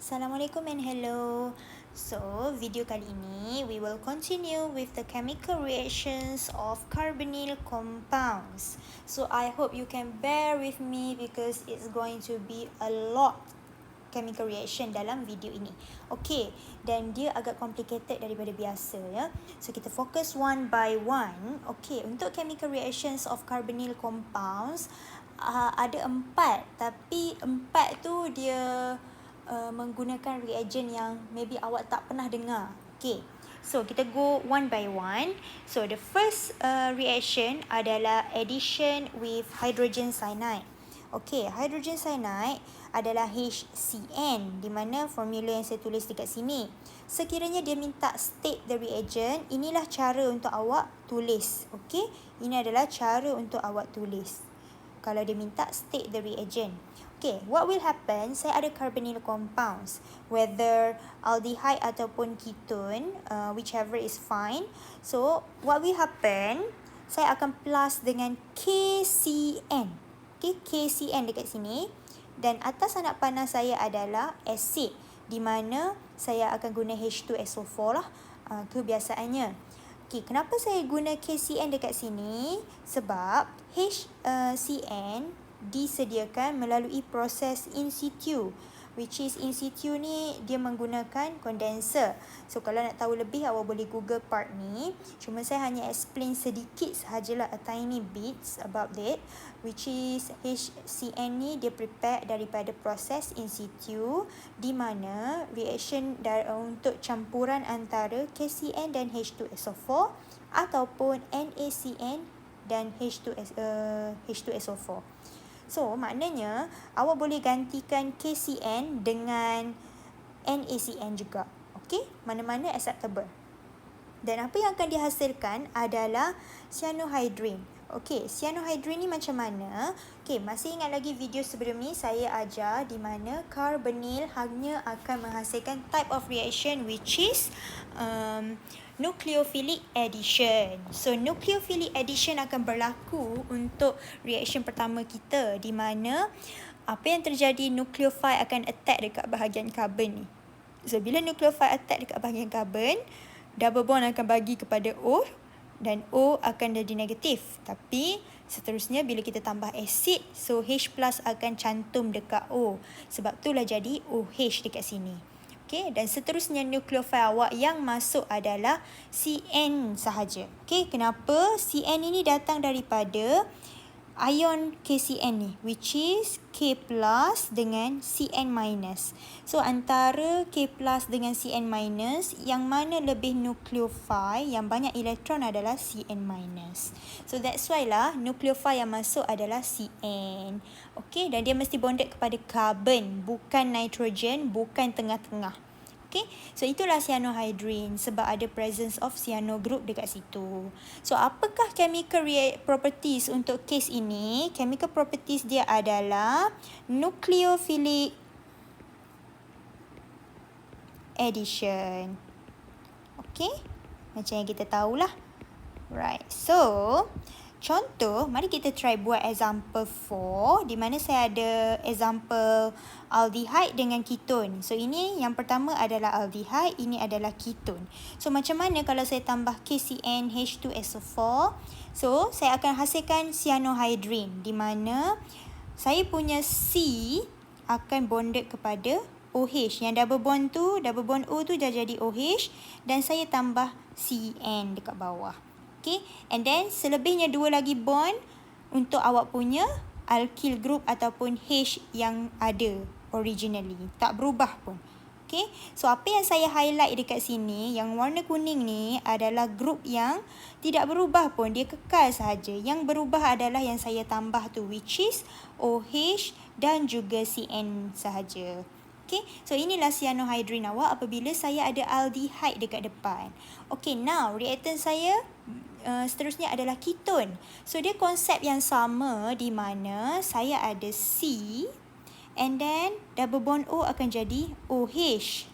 Assalamualaikum and hello. So, video kali ini we will continue with the chemical reactions of carbonyl compounds. So, I hope you can bear with me because it's going to be a lot chemical reaction dalam video ini. Okay, dan dia agak complicated daripada biasa ya. So, kita fokus one by one. Okay, untuk chemical reactions of carbonyl compounds ada 4, tapi 4 tu dia menggunakan reagent yang maybe awak tak pernah dengar. Okay, so kita go one by one. So the first reaction adalah addition with hydrogen cyanide. Okay, hydrogen cyanide adalah HCN, di mana formula yang saya tulis dekat sini. Sekiranya dia minta state the reagent, inilah cara untuk awak tulis. Okay, ini adalah cara untuk awak tulis kalau dia minta state the reagent. Okay, what will happen? Saya ada carbonyl compounds, whether aldehyde ataupun ketone, whichever is fine. So, what will happen? Saya akan plus dengan KCN. Okay, KCN dekat sini. Dan atas anak panah saya adalah acid, di mana saya akan guna H2SO4 lah. Itu biasaannya. Okay, kenapa saya guna KCN dekat sini? Sebab HCN disediakan melalui proses in situ, which is in situ ni dia menggunakan condenser. So kalau nak tahu lebih awak boleh google part ni. Cuma saya hanya explain sedikit sahajalah, a tiny bits about that, which is HCN ni dia prepare daripada proses in situ, di mana reaction untuk campuran antara KCN dan H2SO4 ataupun NaCN dan H2SO4. So, maknanya awak boleh gantikan KCN dengan NaCN juga. Okey, mana-mana acceptable. Dan apa yang akan dihasilkan adalah cyanohydrin. Okey, cyanohydrin ni macam mana? Okey, masih ingat lagi video sebelum ni saya ajar di mana carbonyl hanya akan menghasilkan type of reaction which is nucleophilic addition. So, nucleophilic addition akan berlaku untuk reaction pertama kita, di mana apa yang terjadi, nucleophile akan attack dekat bahagian karbon ni. So, bila nucleophile attack dekat bahagian karbon, double bond akan bagi kepada O dan O akan jadi negatif. Tapi seterusnya bila kita tambah acid, so H plus akan cantum dekat O. Sebab itulah jadi OH dekat sini. Okay, dan seterusnya nucleophile awak yang masuk adalah CN sahaja. Okay, kenapa? CN ini datang daripada ion KCN ni, which is K plus dengan CN minus. So, antara K plus dengan CN minus, yang mana lebih nucleophile, yang banyak elektron adalah CN minus. So, that's why lah nucleophile yang masuk adalah CN. Okay, dan dia mesti bonded kepada carbon, bukan nitrogen, bukan tengah-tengah. Okay, so itulah cyanohydrin sebab ada presence of cyano group dekat situ. So, apakah chemical properties untuk case ini? Chemical properties dia adalah nucleophilic addition. Okay, macam yang kita tahulah. Right, so contoh, mari kita try buat example 4, di mana saya ada example aldehyde dengan ketone. So, ini yang pertama adalah aldehyde, ini adalah ketone. So, macam mana kalau saya tambah KCN H2SO4? So, saya akan hasilkan cyanohydrin, di mana saya punya C akan bonded kepada OH. Yang double bond O tu dah jadi OH, dan saya tambah CN dekat bawah. Okay, and then selebihnya 2 lagi bond untuk awak punya alkyl group ataupun H yang ada originally. Tak berubah pun. Okay, so apa yang saya highlight dekat sini, yang warna kuning ni adalah group yang tidak berubah pun. Dia kekal sahaja. Yang berubah adalah yang saya tambah tu, which is OH dan juga CN sahaja. Okay, so inilah cyanohydrin awak apabila saya ada aldehyde dekat depan. Okay, now reactant saya seterusnya adalah ketone. So, dia konsep yang sama, di mana saya ada C and then double bond O akan jadi OH.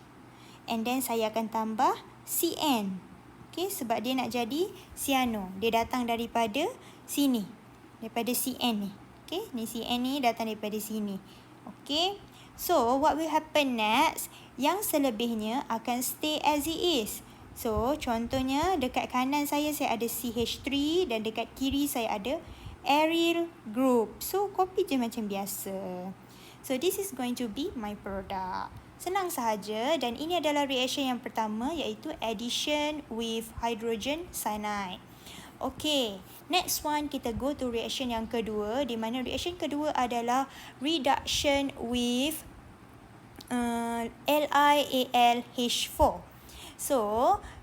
And then saya akan tambah CN. Okay, sebab dia nak jadi cyano. Dia datang daripada sini. Daripada CN ni. Okay, ni CN ni datang daripada sini. Okay, So, what will happen next? Yang selebihnya akan stay as it is. So, contohnya dekat kanan saya ada CH3 dan dekat kiri saya ada aryl group. So, copy je macam biasa. So, this is going to be my product. Senang sahaja dan ini adalah reaction yang pertama iaitu addition with hydrogen cyanide. Okay, next one kita go to reaction yang kedua di mana reaction kedua adalah reduction with LiAlH4. So,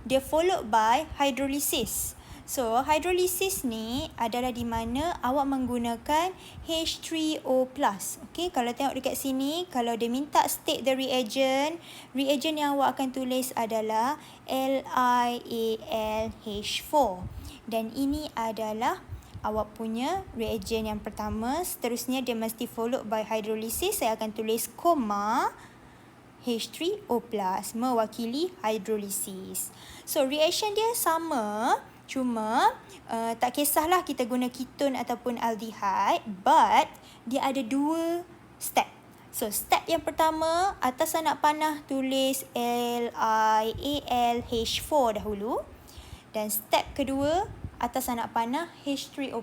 dia followed by hydrolysis. So, hydrolysis ni adalah di mana awak menggunakan H3O+. Okay, kalau tengok dekat sini, kalau dia minta state the reagent yang awak akan tulis adalah LiAlH4. Dan ini adalah awak punya reagent yang pertama. Seterusnya dia mesti followed by hydrolysis. Saya akan tulis koma H3O+, mewakili hydrolysis. So, reaction dia sama, cuma tak kisahlah kita guna ketone ataupun aldehyde, but dia ada dua step. So, step yang pertama, atas anak panah tulis LiAlH4 dahulu. Dan step kedua, atas anak panah H3O+.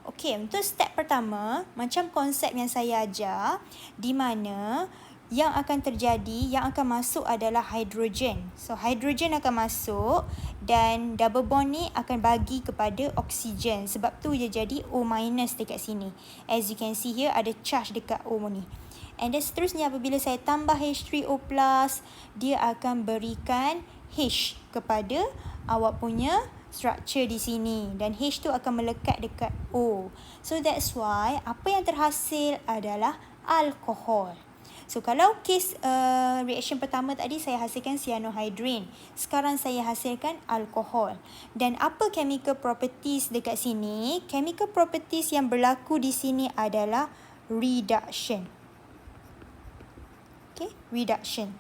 Okey, untuk step pertama, macam konsep yang saya ajar, di mana yang akan terjadi, yang akan masuk adalah hidrogen. So, hidrogen akan masuk dan double bond ni akan bagi kepada oksigen. Sebab tu dia jadi O- dekat sini. As you can see here, ada charge dekat O ni. And then seterusnya apabila saya tambah H3O+, dia akan berikan H kepada awak punya structure di sini. Dan H tu akan melekat dekat O. So, that's why apa yang terhasil adalah alkohol. So, kalau kes reaction pertama tadi saya hasilkan cyanohydrin. Sekarang saya hasilkan alkohol. Dan apa chemical properties dekat sini? Chemical properties yang berlaku di sini adalah reduction. Okay, reduction.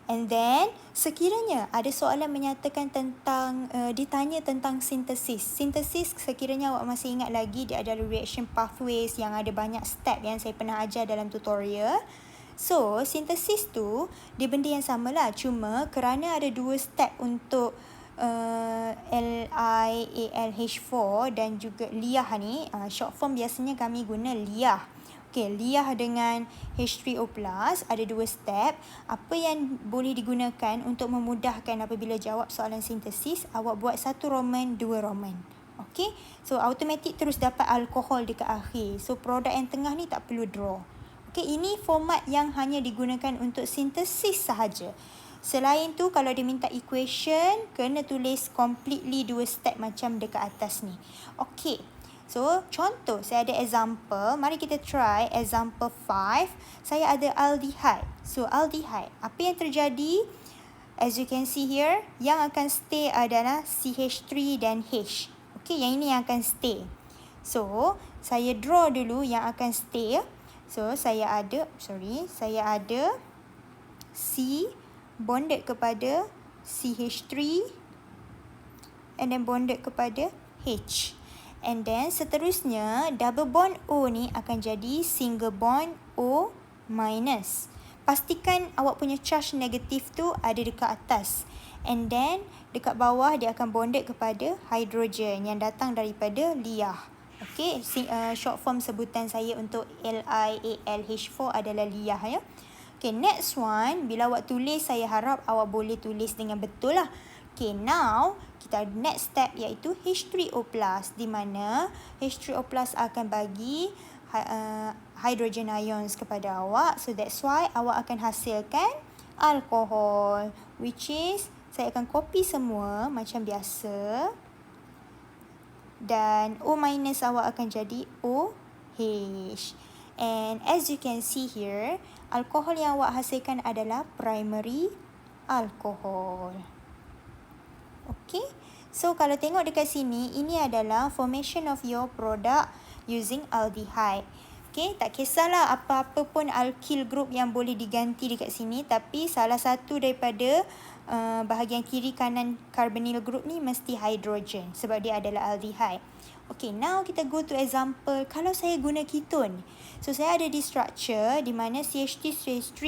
And then, sekiranya ada soalan menyatakan tentang, ditanya tentang sintesis. Sintesis, sekiranya awak masih ingat lagi, dia adalah reaction pathways yang ada banyak step yang saya pernah ajar dalam tutorial. So, sintesis tu, dia benda yang samalah. Cuma, kerana ada dua step untuk LiAlH4 dan juga liah ni, short form biasanya kami guna liah. Okay, liah dengan H3O+, ada dua step. Apa yang boleh digunakan untuk memudahkan apabila jawab soalan sintesis, awak buat 1 Roman, 2 Roman. Okay, so automatik terus dapat alkohol dekat akhir. So, produk yang tengah ni tak perlu draw. Okay, ini format yang hanya digunakan untuk sintesis sahaja. Selain tu, kalau dia minta equation, kena tulis completely 2 step macam dekat atas ni. Okay. So, contoh, saya ada example. Mari kita try example 5. Saya ada aldehyde. So, aldehyde. Apa yang terjadi? As you can see here, yang akan stay adalah CH3 dan H. Okay, yang ini yang akan stay. So, saya draw dulu yang akan stay. So, saya ada C bonded kepada CH3 and then bonded kepada H. And then seterusnya double bond O ni akan jadi single bond O minus. Pastikan awak punya charge negatif tu ada dekat atas. And then dekat bawah dia akan bonded kepada hidrogen yang datang daripada liah. Okay, short form sebutan saya untuk LiAlH4 adalah liah ya. Okay, next one, bila awak tulis, saya harap awak boleh tulis dengan betul lah. Okay, now kita ada next step iaitu H3O+, di mana H3O+ akan bagi hydrogen ions kepada awak. So, that's why awak akan hasilkan alkohol, which is, saya akan copy semua macam biasa. Dan O- awak akan jadi OH. And as you can see here, alkohol yang awak hasilkan adalah primary alcohol. Okay. So, kalau tengok dekat sini, ini adalah formation of your product using aldehyde. Okay, tak kisahlah apa-apa pun alkyl group yang boleh diganti dekat sini, tapi salah satu daripada bahagian kiri kanan carbonyl group ni mesti hydrogen sebab dia adalah aldehyde. Okay, now kita go to example. Kalau saya guna ketone, so saya ada di structure di mana CH3, CH3.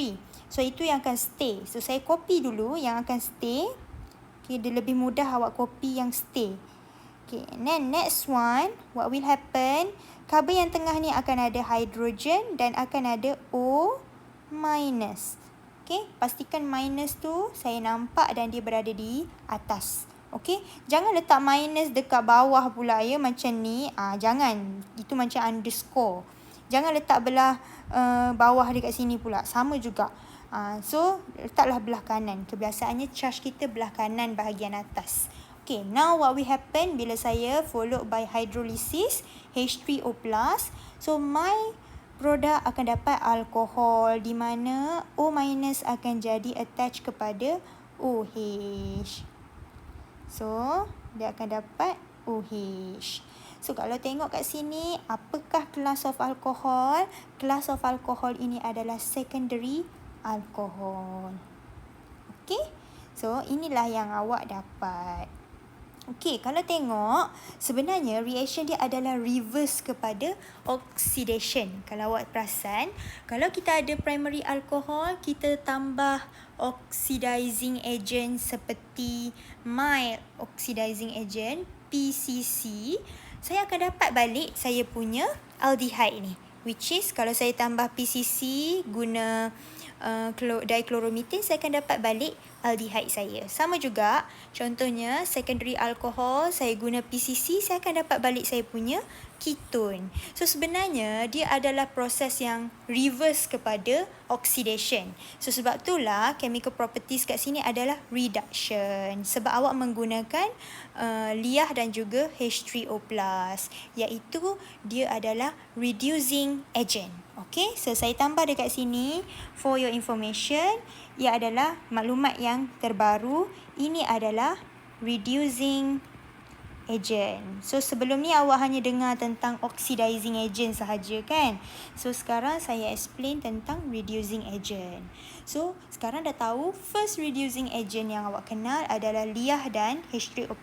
So itu yang akan stay. So saya copy dulu yang akan stay. Okay, dia lebih mudah awak copy yang stay. Okay, and then next one, what will happen? Carbon yang tengah ni akan ada hydrogen dan akan ada O minus. Okay, pastikan minus tu saya nampak dan dia berada di atas. Okay, jangan letak minus dekat bawah pula ya, macam ni. Jangan, itu macam underscore. Jangan letak belah bawah dekat sini pula, sama juga. So, letaklah belah kanan. Kebiasaannya charge kita belah kanan bahagian atas. Okay, now what will happen bila saya followed by hydrolysis H3O+. So, my produk akan dapat alkohol di mana O- akan jadi attach kepada OH. So, dia akan dapat OH. So, kalau tengok kat sini, apakah class of alcohol? Class of alcohol ini adalah secondary alcohol. Okay? So, inilah yang awak dapat. Okey, kalau tengok, sebenarnya reaction dia adalah reverse kepada oxidation. Kalau awak perasan, kalau kita ada primary alcohol, kita tambah oxidizing agent seperti mild oxidizing agent, PCC, saya akan dapat balik saya punya aldehyde ni. Which is, kalau saya tambah PCC guna dichloromethane, saya akan dapat balik aldehyde saya. Sama juga, contohnya secondary alcohol, saya guna PCC, saya akan dapat balik saya punya ketone. So, sebenarnya dia adalah proses yang reverse kepada oxidation. So, sebab itulah chemical properties kat sini adalah reduction. Sebab awak menggunakan liah dan juga H3O+, iaitu dia adalah reducing agent. Okay, so saya tambah dekat sini for your information. Ia adalah maklumat yang terbaru. Ini adalah reducing agent. So sebelum ni awak hanya dengar tentang oxidizing agent sahaja kan. So sekarang saya explain tentang reducing agent. So sekarang dah tahu first reducing agent yang awak kenal adalah liah dan H3O+.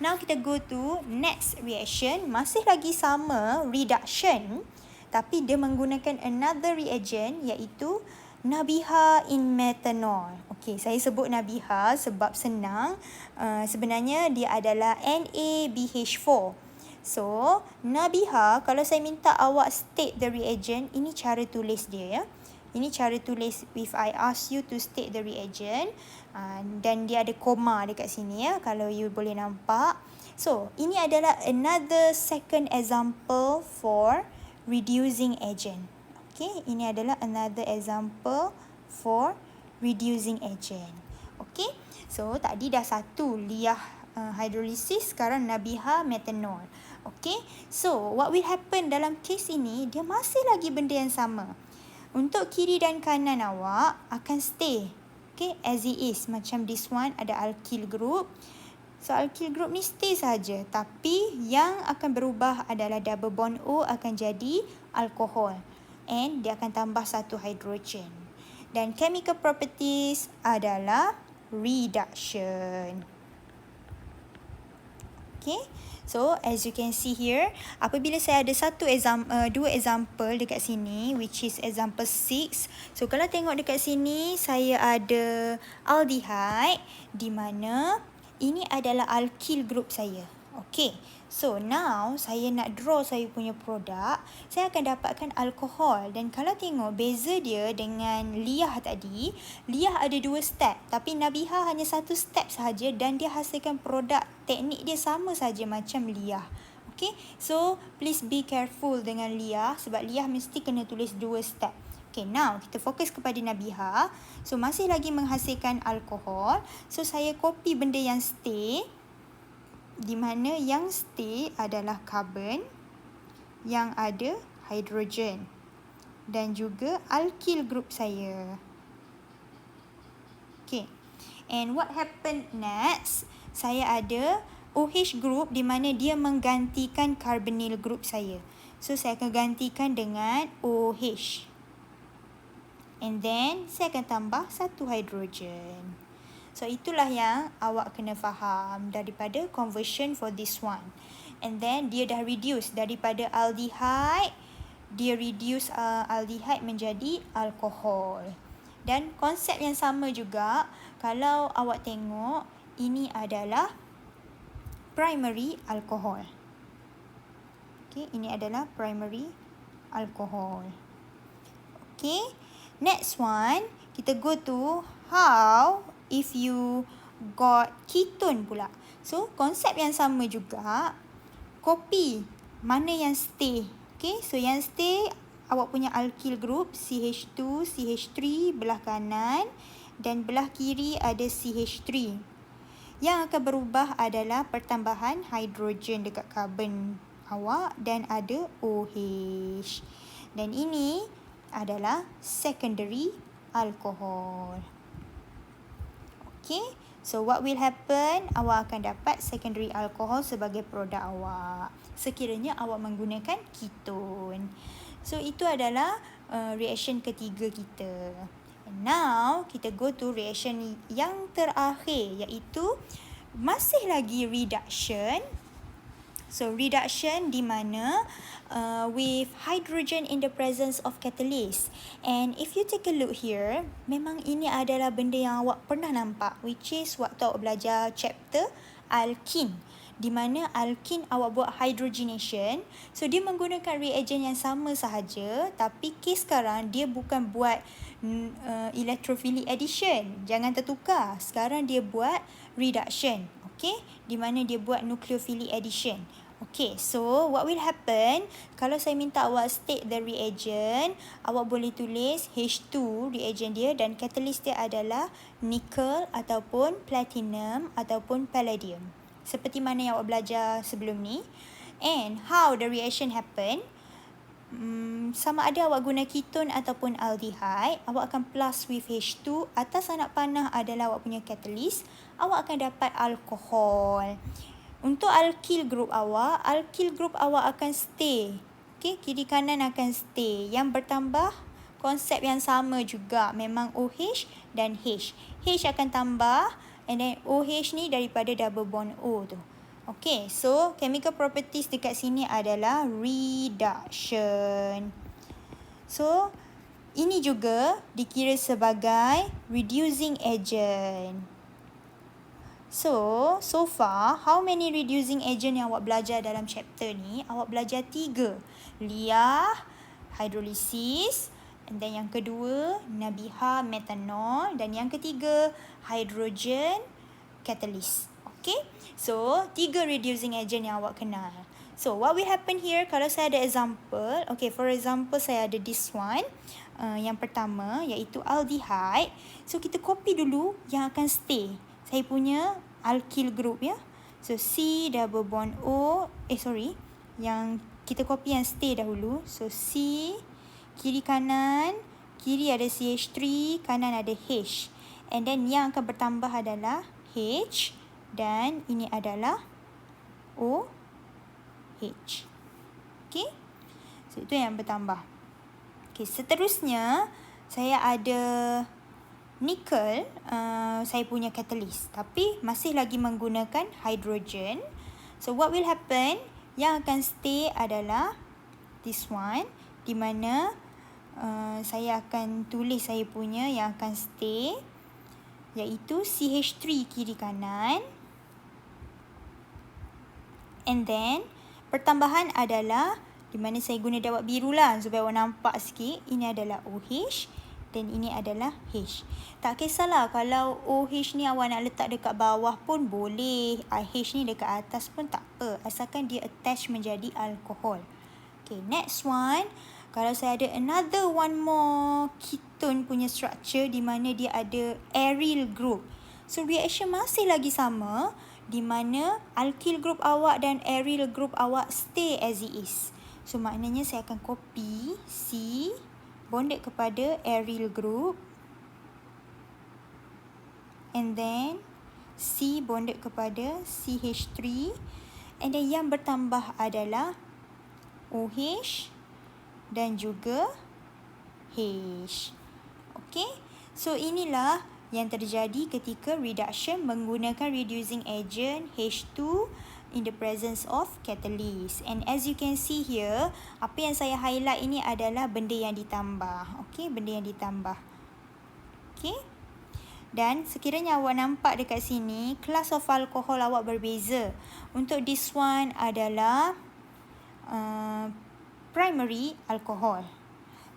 Now kita go to next reaction. Masih lagi sama reduction, tapi dia menggunakan another reagent iaitu Nabiha in methanol. Okey, saya sebut Nabiha sebab senang. Sebenarnya dia adalah NaBH4. So, Nabiha, kalau saya minta awak state the reagent, ini cara tulis dia ya. Ini cara tulis if I ask you to state the reagent. Dan dia ada koma dekat sini ya, kalau you boleh nampak. So, ini adalah another second example for reducing agent. Okay, ini adalah another example for reducing agent. Okay, so tadi dah satu liah hydrolysis, sekarang Nabiha methanol. Okay, so what will happen dalam case ini, dia masih lagi benda yang sama. Untuk kiri dan kanan awak akan stay. Okay, as it is. Macam this one ada alkyl group. So, alkyl group ni stay saja. Tapi, yang akan berubah adalah double bond O akan jadi alkohol. And, dia akan tambah satu hydrogen. Dan, chemical properties adalah reduction. Okay. So, as you can see here, apabila saya ada dua example dekat sini, which is example 6. So, kalau tengok dekat sini, saya ada aldehyde di mana ini adalah alkyl group saya. Okay. So, now saya nak draw saya punya produk. Saya akan dapatkan alkohol. Dan kalau tengok beza dia dengan liah tadi, liah ada 2 step. Tapi Nabiha hanya 1 step sahaja dan dia hasilkan produk. Teknik dia sama saja macam liah. Okay. So, please be careful dengan liah. Sebab liah mesti kena tulis 2 step. Okay, now kita fokus kepada Nabiha. So, masih lagi menghasilkan alkohol. So, saya copy benda yang stay. Di mana yang stay adalah carbon. Yang ada hydrogen. Dan juga alkyl group saya. Okay. And what happened next? Saya ada OH group di mana dia menggantikan carbonyl group saya. So, saya akan gantikan dengan OH. And then, saya akan tambah satu hydrogen. So, itulah yang awak kena faham daripada conversion for this one. and then dia dah reduce daripada aldehyde, dia reduce aldehyde menjadi alkohol. Dan konsep yang sama juga, kalau awak tengok, ini adalah primary alcohol. Okay, ini adalah primary alcohol. Okay, next one, kita go to how if you got ketone pula. So, konsep yang sama juga, kopi mana yang stay. Okay, so yang stay awak punya alkyl group CH2, CH3 belah kanan dan belah kiri ada CH3. Yang akan berubah adalah pertambahan hidrogen dekat karbon awak dan ada OH. Dan ini adalah secondary alcohol. Okay, so what will happen? Awak akan dapat secondary alcohol sebagai produk awak sekiranya awak menggunakan ketone. So itu adalah reaction ketiga kita. And now kita go to reaction yang terakhir, iaitu masih lagi reduction. So reduction di mana with hydrogen in the presence of catalyst. And if you take a look here, memang ini adalah benda yang awak pernah nampak, which is waktu awak belajar chapter alkene, di mana alkene awak buat hydrogenation. So dia menggunakan reagent yang sama sahaja, tapi kes sekarang dia bukan buat electrophilic addition. Jangan tertukar. Sekarang dia buat reduction. Okay, di mana dia buat nucleophilic addition. Okay, so what will happen, kalau saya minta awak state the reagent, awak boleh tulis H2 reagent dia dan catalyst dia adalah nickel ataupun platinum ataupun palladium. Seperti mana yang awak belajar sebelum ni. And how the reaction happen, sama ada awak guna ketone ataupun aldehyde, awak akan plus with H2, atas anak panah adalah awak punya catalyst, awak akan dapat alkohol. Untuk alkyl group awak akan stay. Okay, kiri kanan akan stay. Yang bertambah konsep yang sama juga, memang OH dan H. H akan tambah and then OH ni daripada double bond O tu. Okay, so chemical properties dekat sini adalah reduction. So, ini juga dikira sebagai reducing agent. So far, how many reducing agent yang awak belajar dalam chapter ni? Awak belajar 3. Liah, hydrolysis, and then yang kedua, Nabiha, metanol, dan yang ketiga, hydrogen, catalyst. Okay, so 3 reducing agent yang awak kenal. So what will happen here, kalau saya ada example, okay, for example, saya ada this one. Yang pertama, iaitu aldehyde. So kita copy dulu yang akan stay. Saya punya alkyl group ya. So C double bond O, yang kita copy yang stay dahulu. So C, kiri kanan, kiri ada CH3, kanan ada H. And then yang akan bertambah adalah H dan ini adalah OH. Okay, so itu yang bertambah. Okay, seterusnya saya ada nickel, saya punya catalyst, tapi masih lagi menggunakan hydrogen. So what will happen, yang akan stay adalah this one, di mana saya akan tulis saya punya yang akan stay, iaitu CH3 kiri kanan. And then pertambahan adalah, di mana saya guna dawat biru lah supaya awak nampak sikit, ini adalah OH dan ini adalah H. Tak kisahlah kalau OH ni awak nak letak dekat bawah pun boleh, H ni dekat atas pun tak apa, asalkan dia attach menjadi alkohol. Okay, next one, kalau saya ada another one more ketone punya structure di mana dia ada aryl group. So reaction masih lagi sama, di mana alkyl group awak dan aryl group awak stay as it is. So maknanya saya akan copy C bonded kepada aryl group, and then C bonded kepada CH3, and then yang bertambah adalah OH dan juga H. Okay, so inilah yang terjadi ketika reduction menggunakan reducing agent H2 in the presence of catalyst. And as you can see here, apa yang saya highlight ini adalah benda yang ditambah. Okay, benda yang ditambah. Okay. Dan sekiranya awak nampak dekat sini, kelas of alcohol awak berbeza. Untuk this one adalah primary alcohol.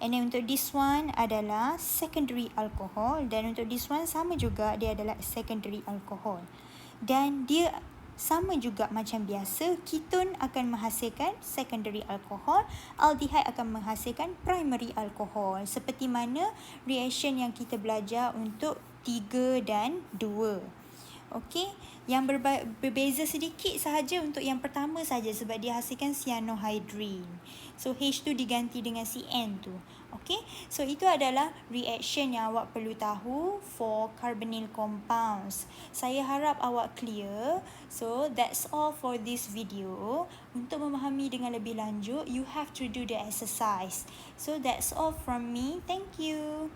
And then untuk this one adalah secondary alcohol. Dan untuk this one sama juga, dia adalah secondary alcohol. Dan dia sama juga macam biasa, ketone akan menghasilkan secondary alcohol, aldehyde akan menghasilkan primary alcohol. Seperti mana reaction yang kita belajar untuk 3 dan 2. Okey, yang berbeza sedikit sahaja untuk yang pertama saja sebab dia hasilkan cyanohydrin. So H2 diganti dengan Cn tu. Okey, so itu adalah reaction yang awak perlu tahu for carbonyl compounds. Saya harap awak clear. So that's all for this video. Untuk memahami dengan lebih lanjut, you have to do the exercise. So that's all from me. Thank you.